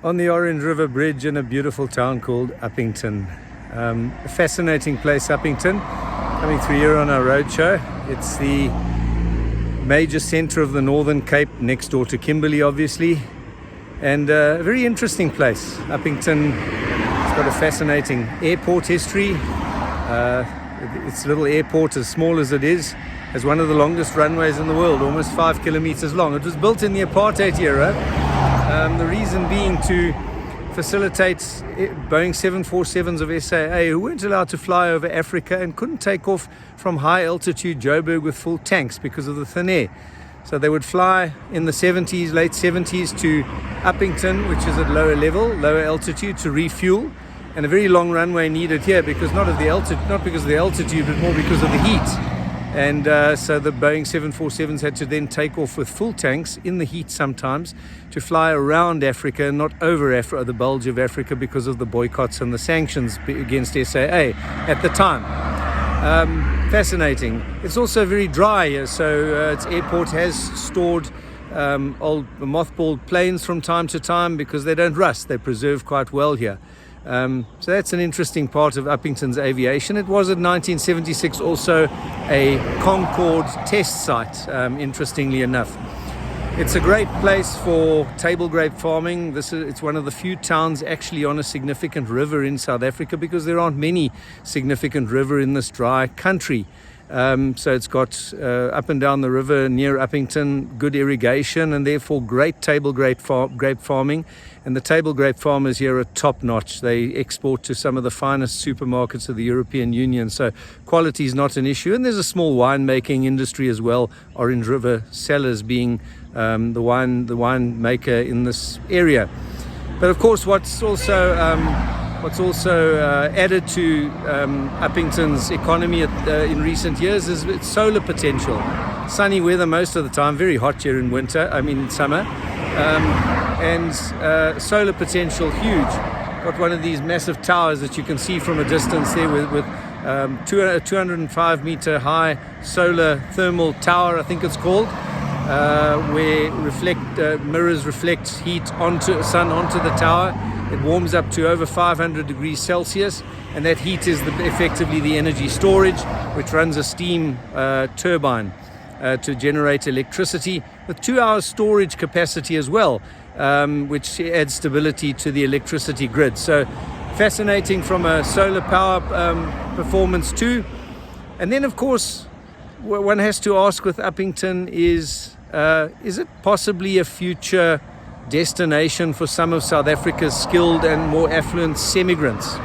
on the Orange River Bridge in a beautiful town called Upington. A fascinating place, Upington. Coming through here on our roadshow. It's the major centre of the Northern Cape, next door to Kimberley, obviously, and a very interesting place. Upington has got a fascinating airport history. Its little airport, as small as it is, has one of the longest runways in the world, almost 5 kilometers long. It was built in the apartheid era, the reason being to facilitate Boeing 747s of SAA who weren't allowed to fly over Africa and couldn't take off from high altitude Joburg with full tanks because of the thin air. So they would fly in the 70s, late 70s to Upington, which is at lower level, lower altitude, to refuel. And a very long runway needed here because not because of the altitude, but more because of the heat. And so the Boeing 747s had to then take off with full tanks in the heat sometimes to fly around Africa, not over the bulge of Africa, because of the boycotts and the sanctions against SAA at the time. Fascinating. It's also very dry here, so its airport has stored old mothballed planes from time to time because they don't rust. They preserve quite well here. So that's an interesting part of Upington's aviation. It was in 1976 also a Concorde test site, interestingly enough. It's a great place for table grape farming. It's one of the few towns actually on a significant river in South Africa, because there aren't many significant river in this dry country. So it's got up and down the river near Upington good irrigation, and therefore great table grape farming. And the table grape farmers here are top notch. They export to some of the finest supermarkets of the European Union, so quality is not an issue. And there's a small winemaking industry as well, Orange River Cellars being the wine maker in this area. But of course what's also added to Upington's economy in recent years is its solar potential. Sunny weather most of the time, very hot here in summer, and solar potential huge. Got one of these massive towers that you can see from a distance there with 205 meter high solar thermal tower, I think it's called, where mirrors reflect heat onto the tower. It warms up to over 500 degrees Celsius, and that heat is effectively the energy storage, which runs a steam turbine to generate electricity, with 2 hours storage capacity as well, which adds stability to the electricity grid. So fascinating from a solar power performance too. And then of course one has to ask with Upington is it possibly a future destination for some of South Africa's skilled and more affluent semigrants?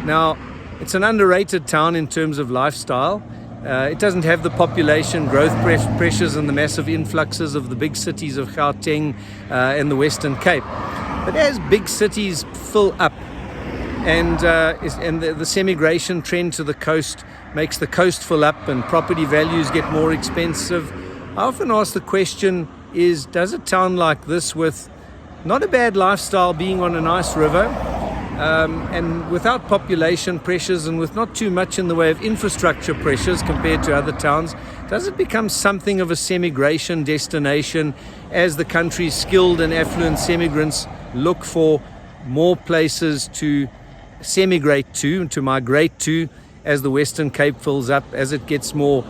Now, it's an underrated town in terms of lifestyle. It doesn't have the population growth pressures and the massive influxes of the big cities of Gauteng and the Western Cape. But as big cities fill up and the semigration trend to the coast makes the coast fill up and property values get more expensive, I often ask the question, does a town like this, with not a bad lifestyle, being on a nice river, and without population pressures and with not too much in the way of infrastructure pressures compared to other towns, does it become something of a semigration destination as the country's skilled and affluent semigrants look for more places to semigrate to migrate to, as the Western Cape fills up, as it gets more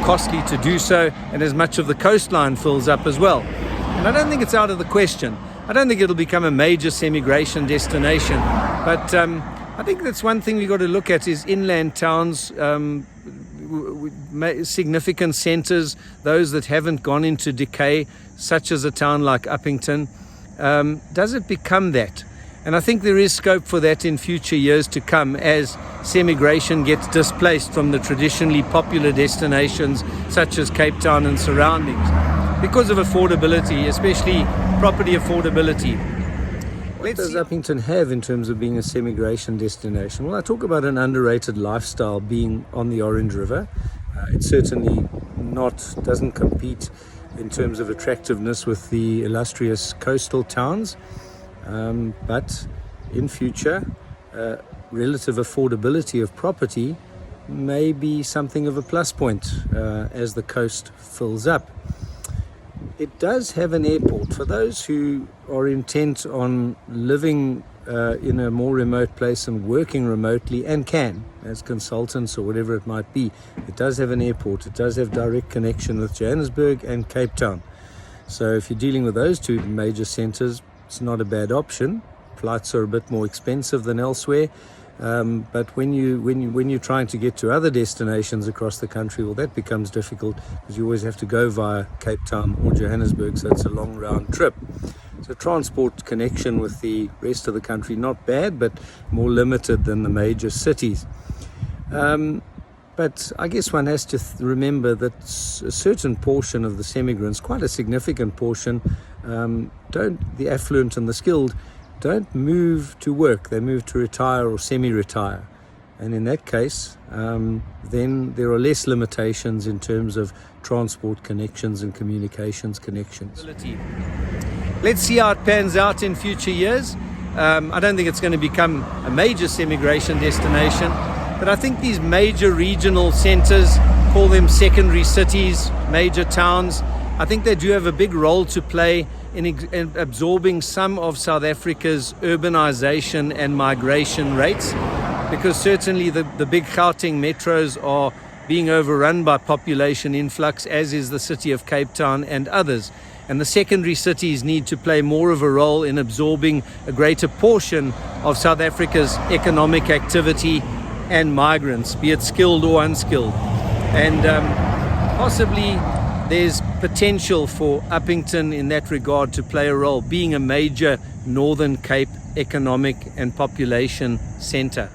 costly to do so, and as much of the coastline fills up as well? And I don't think it's out of the question. I don't think it'll become a major semigration destination, but I think that's one thing we've got to look at, is inland towns, significant centres, those that haven't gone into decay, such as a town like Upington. Does it become that? And I think there is scope for that in future years to come, as semigration gets displaced from the traditionally popular destinations such as Cape Town and surroundings, because of affordability, especially property affordability. What does Upington have in terms of being a semigration destination? Well, I talk about an underrated lifestyle being on the Orange River. It certainly doesn't compete in terms of attractiveness with the illustrious coastal towns. But in future, relative affordability of property may be something of a plus point as the coast fills up. It does have an airport. For those who are intent on living in a more remote place and working remotely, and can, as consultants or whatever it might be, it does have an airport. It does have direct connection with Johannesburg and Cape Town. So if you're dealing with those two major centers, it's not a bad option. Flights are a bit more expensive than elsewhere. But when you're trying to get to other destinations across the country, well, that becomes difficult because you always have to go via Cape Town or Johannesburg, so it's a long round trip. So transport connection with the rest of the country, not bad, but more limited than the major cities. But I guess one has to remember that a certain portion of the semigrants, quite a significant portion, the affluent and the skilled, don't move to work. They move to retire or semi-retire. And in that case, then there are less limitations in terms of transport connections and communications connections. Let's see how it pans out in future years. I don't think it's going to become a major semigration destination, but I think these major regional centers, call them secondary cities, major towns, I think they do have a big role to play in absorbing some of South Africa's urbanization and migration rates, because certainly the big Gauteng metros are being overrun by population influx, as is the city of Cape Town and others. And the secondary cities need to play more of a role in absorbing a greater portion of South Africa's economic activity and migrants, be it skilled or unskilled. And possibly there's potential for Upington in that regard to play a role, being a major Northern Cape economic and population centre.